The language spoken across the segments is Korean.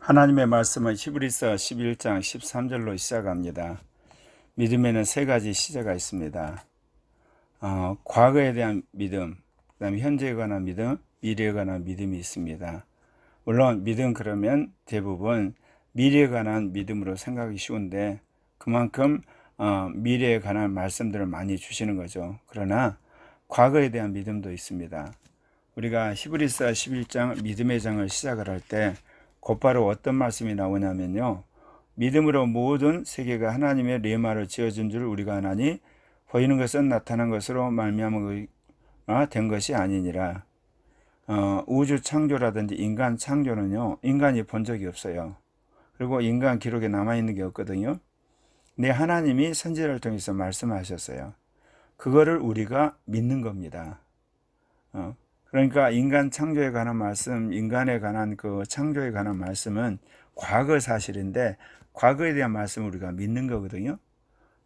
하나님의 말씀은 히브리서 11장 13절로 시작합니다. 믿음에는 세 가지 시제가 있습니다. 과거에 대한 믿음, 그 다음에 현재에 관한 믿음, 미래에 관한 믿음이 있습니다. 물론 믿음 그러면 대부분 미래에 관한 믿음으로 생각하기 쉬운데 그만큼 미래에 관한 말씀들을 많이 주시는 거죠. 그러나 과거에 대한 믿음도 있습니다. 우리가 히브리서 11장 믿음의 장을 시작을 할 때 곧바로 어떤 말씀이 나오냐면요. 믿음으로 모든 세계가 하나님의 레마로 지어진 줄 우리가 아나니 보이는 것은 나타난 것으로 말미암아 된 것이 아니니라. 우주 창조라든지 인간 창조는요. 인간이 본 적이 없어요. 그리고 인간 기록에 남아있는 게 없거든요. 근데 하나님이 선지자를 통해서 말씀하셨어요. 그거를 우리가 믿는 겁니다. 그러니까 인간 창조에 관한 말씀, 인간에 관한 그 창조에 관한 말씀은 과거 사실인데 과거에 대한 말씀을 우리가 믿는 거거든요.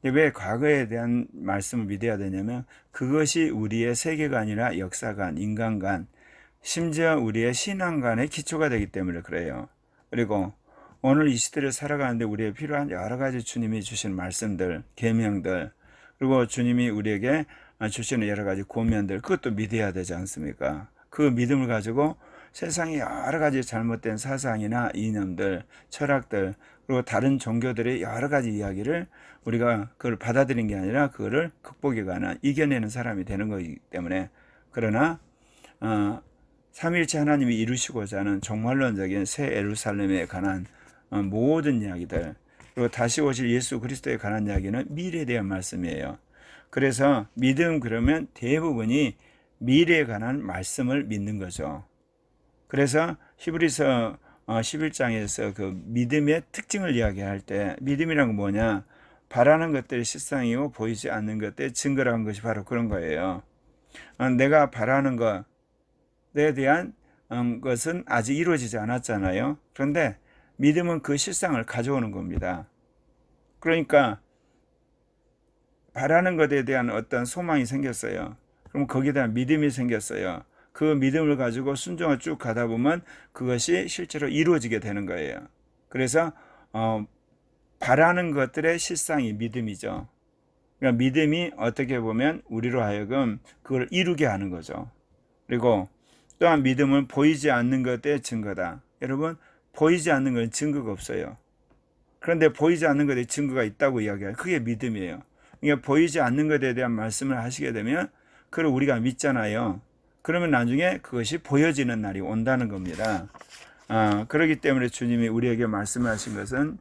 근데 왜 과거에 대한 말씀을 믿어야 되냐면 그것이 우리의 세계관이나 역사관, 인간관, 심지어 우리의 신앙관의 기초가 되기 때문에 그래요. 그리고 오늘 이 시대를 살아가는데 우리에 필요한 여러 가지 주님이 주신 말씀들, 계명들, 그리고 주님이 우리에게 주시는 여러 가지 고면들, 그것도 믿어야 되지 않습니까? 그 믿음을 가지고 세상에 여러 가지 잘못된 사상이나 이념들, 철학들, 그리고 다른 종교들의 여러 가지 이야기를 우리가 그걸 받아들인 게 아니라 그거를 극복해 가는, 이겨내는 사람이 되는 거기 때문에. 그러나 삼위일체 하나님이 이루시고자 하는 종말론적인 새 예루살렘에 관한 모든 이야기들, 그리고 다시 오실 예수 그리스도에 관한 이야기는 미래에 대한 말씀이에요. 그래서 믿음 그러면 대부분이 미래에 관한 말씀을 믿는 거죠. 그래서 히브리서 11장에서 그 믿음의 특징을 이야기할 때 믿음이란 건 뭐냐? 바라는 것들이 실상이고 보이지 않는 것들의 증거라는 것이 바로 그런 거예요. 내가 바라는 것에 대한 것은 아직 이루어지지 않았잖아요. 그런데 믿음은 그 실상을 가져오는 겁니다. 그러니까 바라는 것에 대한 어떤 소망이 생겼어요. 그럼 거기에 대한 믿음이 생겼어요. 그 믿음을 가지고 순종을 쭉 가다 보면 그것이 실제로 이루어지게 되는 거예요. 그래서 바라는 것들의 실상이 믿음이죠. 그러니까 믿음이 어떻게 보면 우리로 하여금 그걸 이루게 하는 거죠. 그리고 또한 믿음은 보이지 않는 것의 증거다. 여러분, 보이지 않는 건 증거가 없어요. 그런데 보이지 않는 것에 증거가 있다고 이야기해요. 그게 믿음이에요. 그러니까 보이지 않는 것에 대한 말씀을 하시게 되면 그걸 우리가 믿잖아요. 그러면 나중에 그것이 보여지는 날이 온다는 겁니다. 그렇기 때문에 주님이 우리에게 말씀하신 것은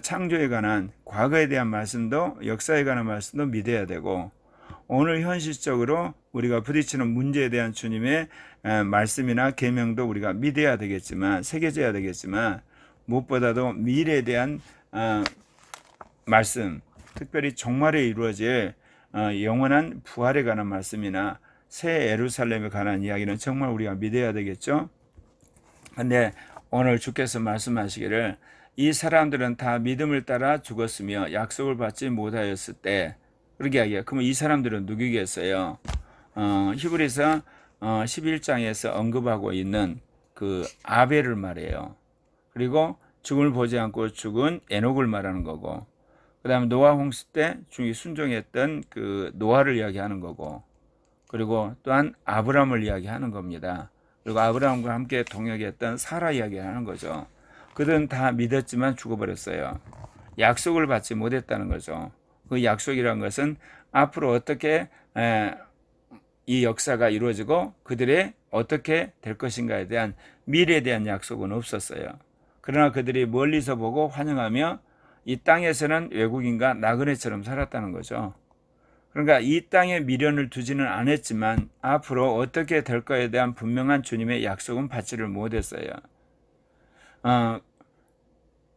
창조에 관한 과거에 대한 말씀도 역사에 관한 말씀도 믿어야 되고 오늘 현실적으로 우리가 부딪히는 문제에 대한 주님의 말씀이나 계명도 우리가 믿어야 되겠지만 새겨져야 되겠지만 무엇보다도 미래에 대한 말씀, 특별히 종말에 이루어질 영원한 부활에 관한 말씀이나 새 예루살렘에 관한 이야기는 정말 우리가 믿어야 되겠죠. 근데 오늘 주께서 말씀하시기를 이 사람들은 다 믿음을 따라 죽었으며 약속을 받지 못하였을 때 그렇게 이야기해요. 그러면 이 사람들은 누구겠어요? 히브리서 11장에서 언급하고 있는 그 아벨을 말해요. 그리고 죽음을 보지 않고 죽은 에녹을 말하는 거고, 그 다음에 노아 홍수 때 중이 순종했던 그 노아를 이야기하는 거고, 그리고 또한 아브라함을 이야기하는 겁니다. 그리고 아브라함과 함께 동역했던 사라 이야기하는 거죠. 그들은 다 믿었지만 죽어버렸어요. 약속을 받지 못했다는 거죠. 그 약속이란 것은 앞으로 어떻게 이 역사가 이루어지고 그들의 어떻게 될 것인가에 대한 미래에 대한 약속은 없었어요. 그러나 그들이 멀리서 보고 환영하며 이 땅에서는 외국인과 나그네처럼 살았다는 거죠. 그러니까 이 땅에 미련을 두지는 않았지만 앞으로 어떻게 될 거에 대한 분명한 주님의 약속은 받지를 못했어요.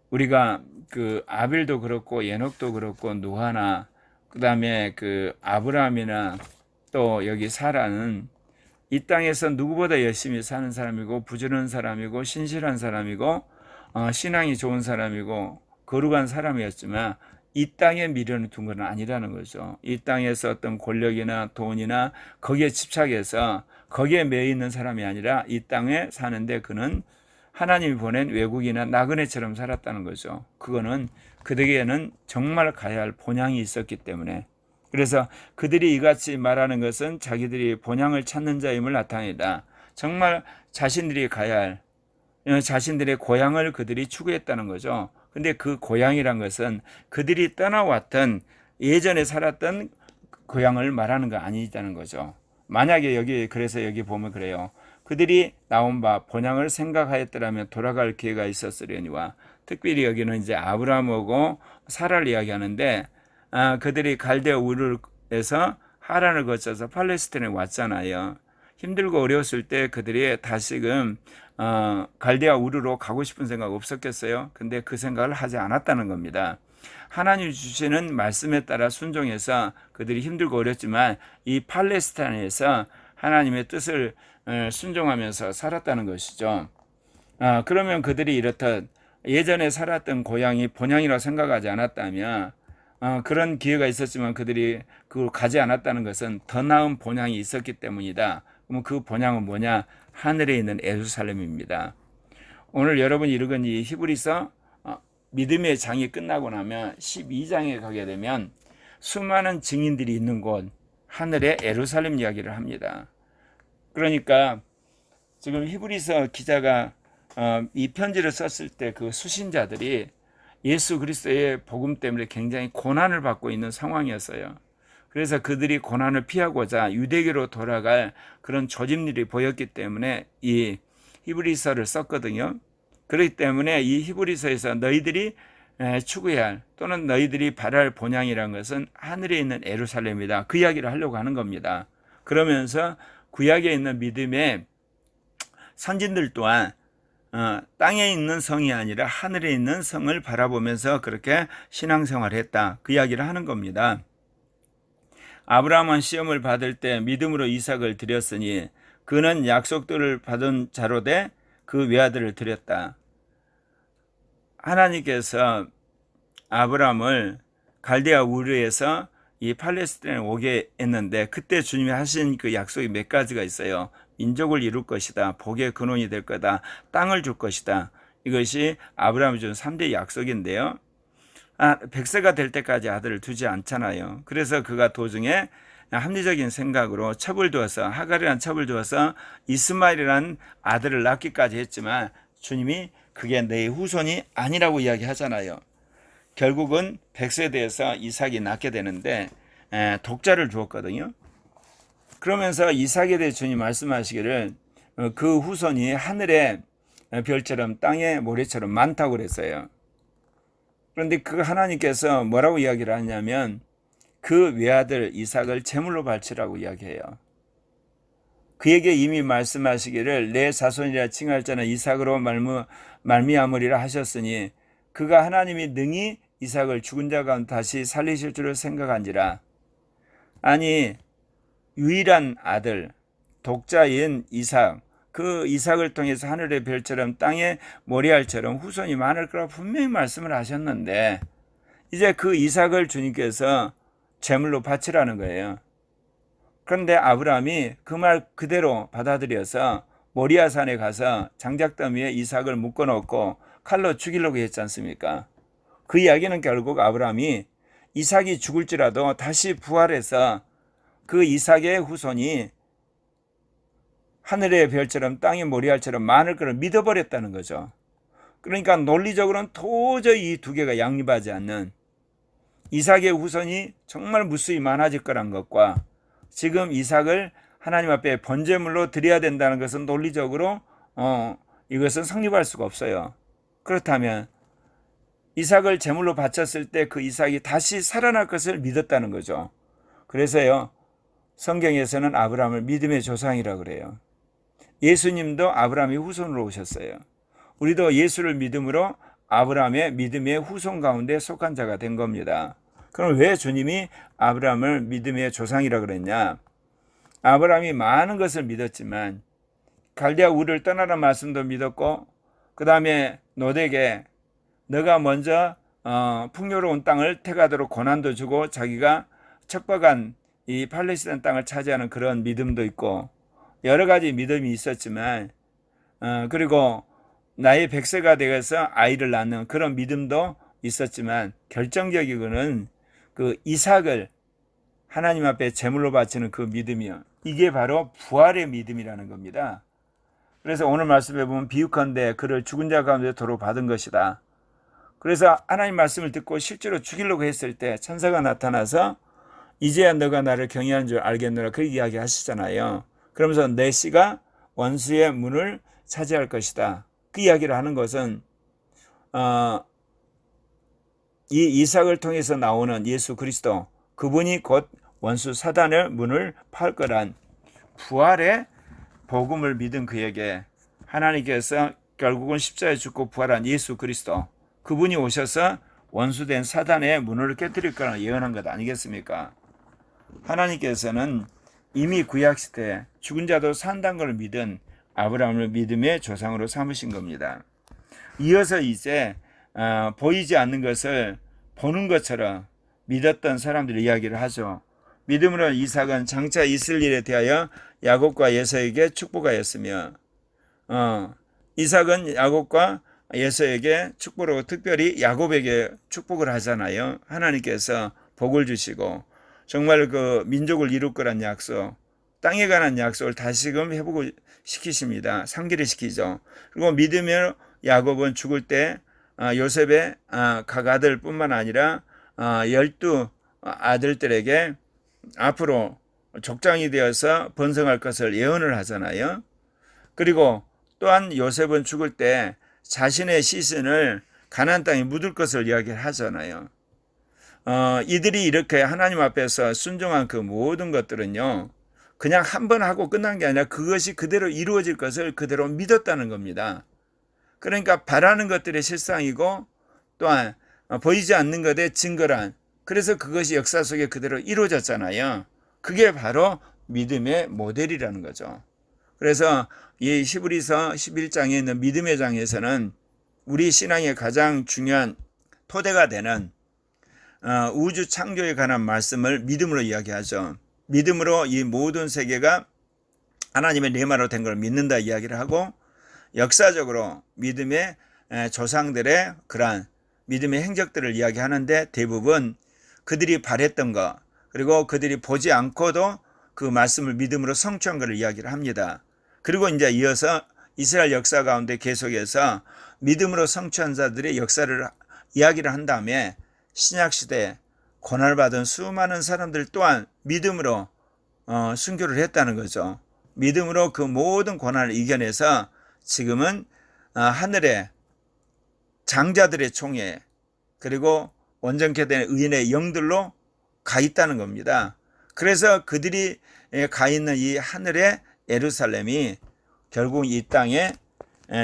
우리가 그 아벨도 그렇고 에녹도 그렇고 노아나 그 다음에 그 아브라함이나 또 여기 사라는 이 땅에서 누구보다 열심히 사는 사람이고 부지런한 사람이고 신실한 사람이고 신앙이 좋은 사람이고 거룩한 사람이었지만 이 땅에 미련을 둔 건 아니라는 거죠. 이 땅에서 어떤 권력이나 돈이나 거기에 집착해서 거기에 매여 있는 사람이 아니라 이 땅에 사는데 그는 하나님이 보낸 외국인이나 나그네처럼 살았다는 거죠. 그거는 그들에게는 정말 가야 할 본향이 있었기 때문에. 그래서 그들이 이같이 말하는 것은 자기들이 본향을 찾는 자임을 나타내다. 정말 자신들이 가야 할 자신들의 고향을 그들이 추구했다는 거죠. 근데 그 고향이란 것은 그들이 떠나왔던 예전에 살았던 고향을 말하는 거 아니다는 거죠. 만약에 그래서 여기 보면 그래요. 그들이 나온 바 본향을 생각하였더라면 돌아갈 기회가 있었으려니와, 특별히 여기는 이제 아브라함하고 사라를 이야기하는데, 그들이 갈대아 우르에서 하란을 거쳐서 팔레스타인에 왔잖아요. 힘들고 어려웠을 때 그들이 다시금 갈대아 우르로 가고 싶은 생각 없었겠어요? 근데 그 생각을 하지 않았다는 겁니다. 하나님 주시는 말씀에 따라 순종해서 그들이 힘들고 어렵지만 이 팔레스타인에서 하나님의 뜻을 순종하면서 살았다는 것이죠. 그러면 그들이 이렇듯 예전에 살았던 고향이 본향이라고 생각하지 않았다면, 그런 기회가 있었지만 그들이 그걸 가지 않았다는 것은 더 나은 본향이 있었기 때문이다. 그럼 그 본향은 뭐냐? 하늘에 있는 예루살렘입니다. 오늘 여러분이 읽은 이 히브리서 믿음의 장이 끝나고 나면 12장에 가게 되면 수많은 증인들이 있는 곳, 하늘의 예루살렘 이야기를 합니다. 그러니까 지금 히브리서 기자가 이 편지를 썼을 때 그 수신자들이 예수 그리스도의 복음 때문에 굉장히 고난을 받고 있는 상황이었어요. 그래서 그들이 고난을 피하고자 유대교로 돌아갈 그런 조짐들이 보였기 때문에 이 히브리서를 썼거든요. 그렇기 때문에 이 히브리서에서 너희들이 추구해야 할 또는 너희들이 바랄 본향이라는 것은 하늘에 있는 예루살렘이다. 그 이야기를 하려고 하는 겁니다. 그러면서 구약에 있는 믿음의 선진들 또한 땅에 있는 성이 아니라 하늘에 있는 성을 바라보면서 그렇게 신앙생활을 했다. 그 이야기를 하는 겁니다. 아브라함은 시험을 받을 때 믿음으로 이삭을 드렸으니 그는 약속들을 받은 자로 돼 그 외아들을 드렸다. 하나님께서 아브라함을 갈대아 우르에서 이 팔레스타인에 오게 했는데 그때 주님이 하신 그 약속이 몇 가지가 있어요. 민족을 이룰 것이다. 복의 근원이 될 거다. 땅을 줄 것이다. 이것이 아브라함이 준 3대 약속인데요. 100세가 될 때까지 아들을 두지 않잖아요. 그래서 그가 도중에 합리적인 생각으로 첩을 두어서 하갈이라는 첩을 두어서 이스마엘이라는 아들을 낳기까지 했지만 주님이 그게 내 후손이 아니라고 이야기하잖아요. 결국은 100세 돼서 이삭이 낳게 되는데 독자를 주었거든요. 그러면서 이삭에 대해 주님 말씀하시기를 그 후손이 하늘의 별처럼 땅의 모래처럼 많다고 그랬어요. 그런데 그 하나님께서 뭐라고 이야기를 하냐면 그 외아들 이삭을 제물로 바치라고 이야기해요. 그에게 이미 말씀하시기를 내 자손이라 칭할 자는 이삭으로 말미암으리라 하셨으니 그가 하나님이 능히 이삭을 죽은 자 가운데 다시 살리실 줄을 생각한지라. 아니 유일한 아들 독자인 이삭, 그 이삭을 통해서 하늘의 별처럼 땅의 모래알처럼 후손이 많을 거라고 분명히 말씀을 하셨는데 이제 그 이삭을 주님께서 제물로 바치라는 거예요. 그런데 아브라함이 그 말 그대로 받아들여서 모리아 산에 가서 장작더미에 이삭을 묶어놓고 칼로 죽이려고 했지 않습니까? 그 이야기는 결국 아브라함이 이삭이 죽을지라도 다시 부활해서 그 이삭의 후손이 하늘의 별처럼 땅의 모래알처럼 많을 것을 믿어버렸다는 거죠. 그러니까 논리적으로는 도저히 이 두 개가 양립하지 않는 이삭의 후손이 정말 무수히 많아질 거란 것과 지금 이삭을 하나님 앞에 번제물로 드려야 된다는 것은 논리적으로 이것은 성립할 수가 없어요. 그렇다면 이삭을 제물로 바쳤을 때 그 이삭이 다시 살아날 것을 믿었다는 거죠. 그래서요 성경에서는 아브라함을 믿음의 조상이라고 그래요. 예수님도 아브라함의 후손으로 오셨어요. 우리도 예수를 믿음으로 아브라함의 믿음의 후손 가운데 속한 자가 된 겁니다. 그럼 왜 주님이 아브라함을 믿음의 조상이라고 그랬냐? 아브라함이 많은 것을 믿었지만 갈대아 우르를 떠나라는 말씀도 믿었고 그 다음에 노덱에 너가 먼저 풍요로운 땅을 택하도록 고난도 주고 자기가 척박한 이 팔레스타인 땅을 차지하는 그런 믿음도 있고 여러 가지 믿음이 있었지만 그리고 나의 백세가 되어서 아이를 낳는 그런 믿음도 있었지만 결정적이고는 그 이삭을 하나님 앞에 제물로 바치는 그 믿음이요. 이게 바로 부활의 믿음이라는 겁니다. 그래서 오늘 말씀에 보면 비유컨대 그를 죽은 자 가운데 도로 받은 것이다. 그래서 하나님 말씀을 듣고 실제로 죽이려고 했을 때 천사가 나타나서 이제야 너가 나를 경외하는 줄 알겠노라 그 이야기 하시잖아요. 그러면서 내 씨가 원수의 문을 차지할 것이다. 그 이야기를 하는 것은 이 이삭을 통해서 나오는 예수 그리스도, 그분이 곧 원수 사단의 문을 팔 거란 부활의 복음을 믿은 그에게 하나님께서 결국은 십자가에 죽고 부활한 예수 그리스도, 그분이 오셔서 원수된 사단의 문을 깨뜨릴 거라 예언한 것 아니겠습니까? 하나님께서는 이미 구약시대에 죽은 자도 산다는 걸 믿은 아브라함을 믿음의 조상으로 삼으신 겁니다. 이어서 이제 보이지 않는 것을 보는 것처럼 믿었던 사람들의 이야기를 하죠. 믿음으로 이삭은 장차 있을 일에 대하여 야곱과 에서에게 축복하였으며, 이삭은 야곱과 에서에게 축복을 하고 특별히 야곱에게 축복을 하잖아요. 하나님께서 복을 주시고 정말 그 민족을 이룰 거란 약속, 땅에 관한 약속을 다시금 회복을 시키십니다. 상기를 시키죠. 그리고 믿으며 야곱은 죽을 때 요셉의 각아들 뿐만 아니라 12 아들들에게 앞으로 족장이 되어서 번성할 것을 예언을 하잖아요. 그리고 또한 요셉은 죽을 때 자신의 시신을 가나안 땅에 묻을 것을 이야기를 하잖아요. 이들이 이렇게 하나님 앞에서 순종한 그 모든 것들은요, 그냥 한 번 하고 끝난 게 아니라 그것이 그대로 이루어질 것을 그대로 믿었다는 겁니다. 그러니까 바라는 것들의 실상이고 또한 보이지 않는 것의 증거란, 그래서 그것이 역사 속에 그대로 이루어졌잖아요. 그게 바로 믿음의 모델이라는 거죠. 그래서 이 히브리서 11장에 있는 믿음의 장에서는 우리 신앙의 가장 중요한 토대가 되는 우주 창조에 관한 말씀을 믿음으로 이야기하죠. 믿음으로 이 모든 세계가 하나님의 뇌마로 된 걸 믿는다 이야기를 하고, 역사적으로 믿음의 조상들의 그러한 믿음의 행적들을 이야기하는데 대부분 그들이 바랬던 것, 그리고 그들이 보지 않고도 그 말씀을 믿음으로 성취한 것을 이야기를 합니다. 그리고 이제 이어서 이스라엘 역사 가운데 계속해서 믿음으로 성취한 자들의 역사를 이야기를 한 다음에 신약시대에 고난을 받은 수많은 사람들 또한 믿음으로 순교를 했다는 거죠. 믿음으로 그 모든 고난을 이겨내서 지금은 하늘에 장자들의 총회, 그리고 온전케 된 의인의 영들로 가 있다는 겁니다. 그래서 그들이 가 있는 이 하늘의 예루살렘이 결국 이 땅에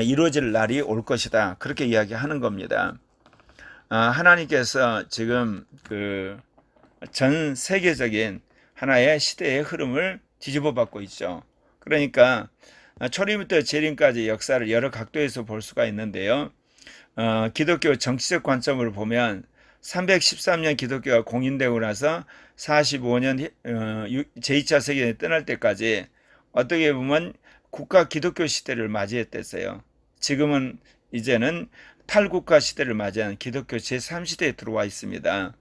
이루어질 날이 올 것이다, 그렇게 이야기하는 겁니다. 하나님께서 지금 그 전 세계적인 하나의 시대의 흐름을 뒤집어 받고 있죠. 그러니까 초림부터 재림까지 역사를 여러 각도에서 볼 수가 있는데요. 기독교 정치적 관점으로 보면 313년 기독교가 공인되고 나서 45년 제2차 세계대전이 떠날 때까지 어떻게 보면 국가 기독교 시대를 맞이했댔어요. 지금은 이제는 탈국가 시대를 맞이한 기독교 제3시대에 들어와 있습니다.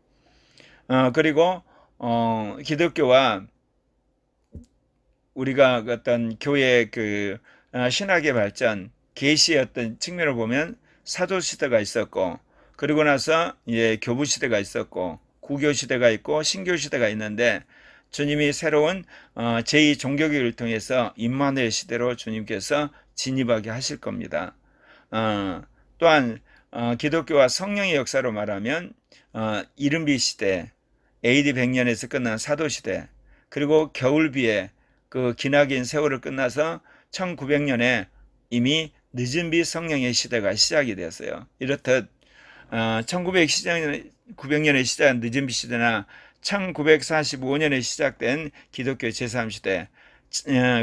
그리고 기독교와 우리가 어떤 교회의 그 신학의 발전, 계시의 어떤 측면을 보면 사도 시대가 있었고, 그리고 나서 교부 시대가 있었고, 구교 시대가 있고 신교 시대가 있는데, 주님이 새로운 제2 종교개혁을 통해서 임마누엘 시대로 주님께서 진입하게 하실 겁니다. 또한 기독교와 성령의 역사로 말하면 이른비 시대, AD 100년에서 끝난 사도 시대, 그리고 겨울비의 그 기나긴 세월을 끝나서 1900년에 이미 늦은비 성령의 시대가 시작이 되었어요. 이렇듯 1900년에 시작한 늦은비 시대나 1945년에 시작된 기독교 제3시대,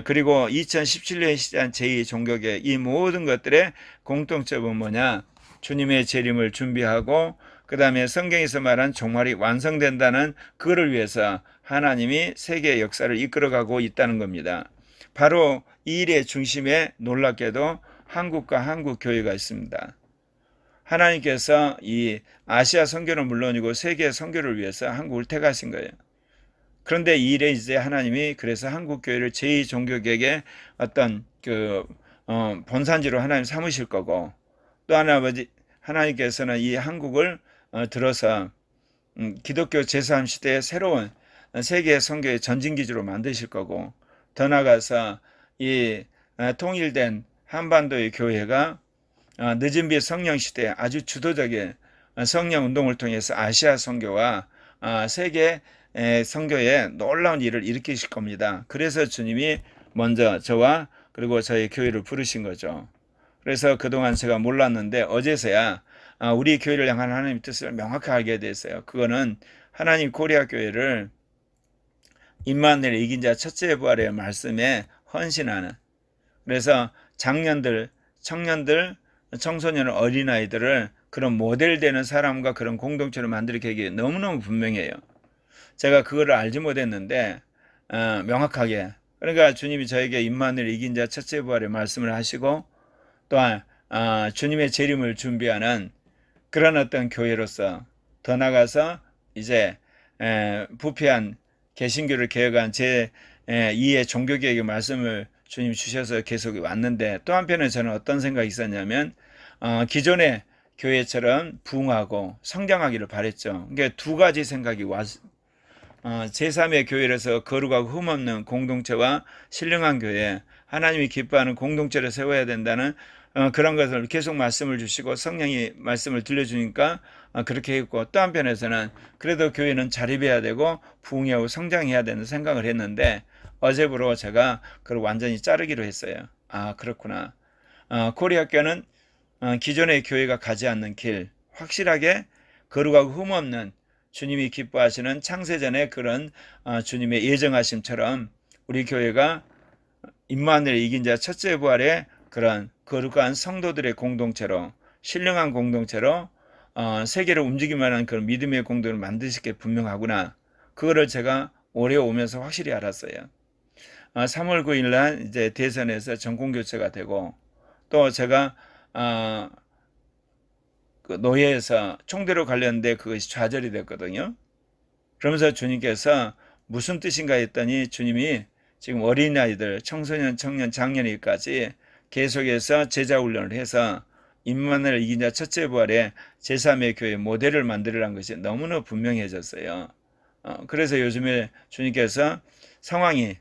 그리고 2017년에 시작한 제2종교개혁, 이 모든 것들의 공통점은 뭐냐? 주님의 재림을 준비하고 그 다음에 성경에서 말한 종말이 완성된다는 그거를 위해서 하나님이 세계의 역사를 이끌어가고 있다는 겁니다. 바로 이 일의 중심에 놀랍게도 한국과 한국 교회가 있습니다. 하나님께서 이 아시아 선교는 물론이고 세계 선교를 위해서 한국을 택하신 거예요. 그런데 이 일에 이제 하나님이 그래서 한국 교회를 제2종교계의 어떤 본산지로 하나님 삼으실 거고, 또 하나 하나님께서는 이 한국을 들어서 기독교 제3시대의 새로운 세계 선교의 전진기지로 만드실 거고, 더 나아가서 이 통일된 한반도의 교회가 늦은빛 성령시대에 아주 주도적인 성령운동을 통해서 아시아 선교와 세계 선교에 놀라운 일을 일으키실 겁니다. 그래서 주님이 먼저 저와 그리고 저희 교회를 부르신 거죠. 그래서 그동안 제가 몰랐는데 어제서야 우리 교회를 향한 하나님의 뜻을 명확하게 알게 됐어요. 그거는 하나님 코리아 교회를 임마누엘 이긴 자 첫째 부활의 말씀에 헌신하는, 그래서 장년들, 청년들, 청소년, 어린아이들을 그런 모델되는 사람과 그런 공동체를 만들기 너무너무 분명해요. 제가 그거를 알지 못했는데 명확하게, 그러니까 주님이 저에게 임마누엘 이긴 자 첫째 부활의 말씀을 하시고, 또한 주님의 재림을 준비하는 그런 어떤 교회로서, 더 나아가서 이제 부패한 개신교를 개혁한 제2의 종교개혁의 말씀을 주님 주셔서 계속 왔는데, 또 한편에 저는 어떤 생각이 있었냐면 기존의 교회처럼 부흥하고 성장하기를 바랬죠. 그러니까 두 가지 생각이 제3의 교회로서 거룩하고 흠없는 공동체와 신령한 교회, 하나님이 기뻐하는 공동체를 세워야 된다는 그런 것을 계속 말씀을 주시고 성령이 말씀을 들려주니까 그렇게 했고, 또 한편에서는 그래도 교회는 자립해야 되고 부흥하고 성장해야 되는 생각을 했는데, 어제부로 제가 그걸 완전히 자르기로 했어요. 그렇구나. 코리아 교회는 기존의 교회가 가지 않는 길, 확실하게 거룩하고 흠없는 주님이 기뻐하시는 창세전의 그런 주님의 예정하심처럼 우리 교회가 임마누엘 이긴 자 첫째 부활의 그런 거룩한 성도들의 공동체로, 신령한 공동체로 세계를 움직이만 한 그런 믿음의 공동을 만드실 게 분명하구나. 그거를 제가 올해 오면서 확실히 알았어요. 3월 9일 날 이제 대선에서 정권 교체가 되고, 또 제가 그 노예에서 총대로 관련된 그것이 좌절이 됐거든요. 그러면서 주님께서 무슨 뜻인가 했더니 주님이 지금 어린아이들, 청소년, 청년, 장년일까지 계속해서 제자 훈련을 해서 임마누엘 이긴 자 첫째 부활의 제3의 교회 모델을 만들으라는 것이 너무나 분명해졌어요. 그래서 요즘에 주님께서 상황이,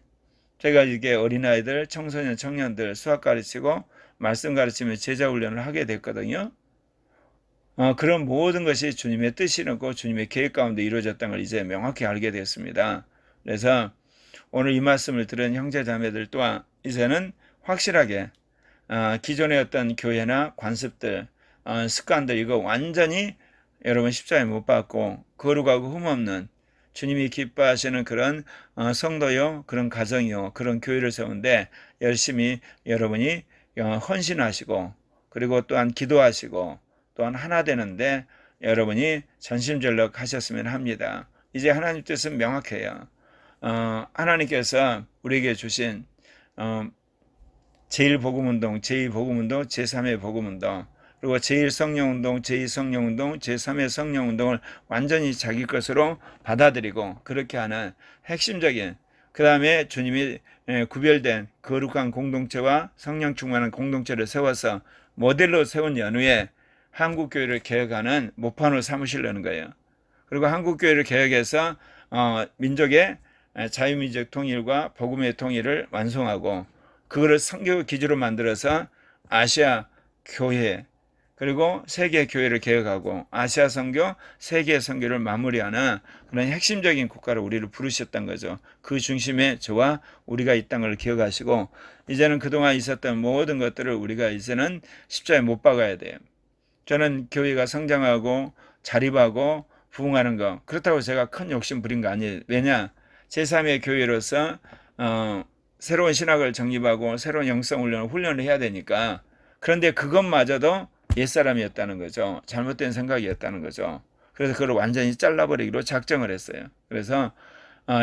제가 이게 어린아이들, 청소년, 청년들 수학 가르치고 말씀 가르치며 제자 훈련을 하게 됐거든요. 그런 모든 것이 주님의 뜻이고 주님의 계획 가운데 이루어졌다는 걸 이제 명확히 알게 됐습니다. 그래서 오늘 이 말씀을 들은 형제 자매들 또한 이제는 확실하게 기존의 어떤 교회나 관습들, 습관들, 이거 완전히 여러분 십자가에 못 박고 거룩하고 흠없는 주님이 기뻐하시는 그런 성도요, 그런 가정이요, 그런 교회를 세우는데 열심히 여러분이 헌신하시고, 그리고 또한 기도하시고, 또한 하나 되는데 여러분이 전심전력 하셨으면 합니다. 이제 하나님 뜻은 명확해요. 하나님께서 우리에게 주신 제1복음운동, 제2복음운동, 제3의 복음운동, 그리고 제1성령운동, 제2성령운동, 제3의 성령운동을 완전히 자기 것으로 받아들이고 그렇게 하는 핵심적인, 그 다음에 주님이 구별된 거룩한 공동체와 성령 충만한 공동체를 세워서 모델로 세운 연후에 한국교회를 개혁하는 모판을 삼으시려는 거예요. 그리고 한국교회를 개혁해서 민족의 자유민족 통일과 복음의 통일을 완성하고, 그거를 선교 기지로 만들어서 아시아 교회, 그리고 세계 교회를 개혁하고 아시아 선교, 세계 선교를 마무리하는 그런 핵심적인 국가로 우리를 부르셨던 거죠. 그 중심에 저와 우리가 이 땅을 기억하시고, 이제는 그동안 있었던 모든 것들을 우리가 이제는 십자가에 못 박아야 돼요. 저는 교회가 성장하고 자립하고 부흥하는 거, 그렇다고 제가 큰 욕심 부린 거 아니에요. 왜냐? 제3의 교회로서 새로운 신학을 정립하고 새로운 영성 훈련을 해야 되니까. 그런데 그것마저도 옛사람이었다는 거죠. 잘못된 생각이었다는 거죠. 그래서 그걸 완전히 잘라버리기로 작정을 했어요. 그래서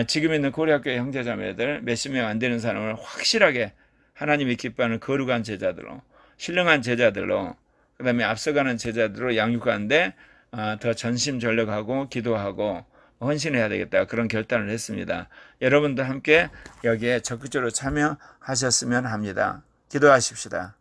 지금 있는 코리아교회 형제자매들 몇십 명 안 되는 사람을 확실하게 하나님이 기뻐하는 거룩한 제자들로, 신령한 제자들로, 그 다음에 앞서가는 제자들로 양육하는데 더 전심전력하고 기도하고 헌신해야 되겠다, 그런 결단을 했습니다. 여러분도 함께 여기에 적극적으로 참여하셨으면 합니다. 기도하십시다.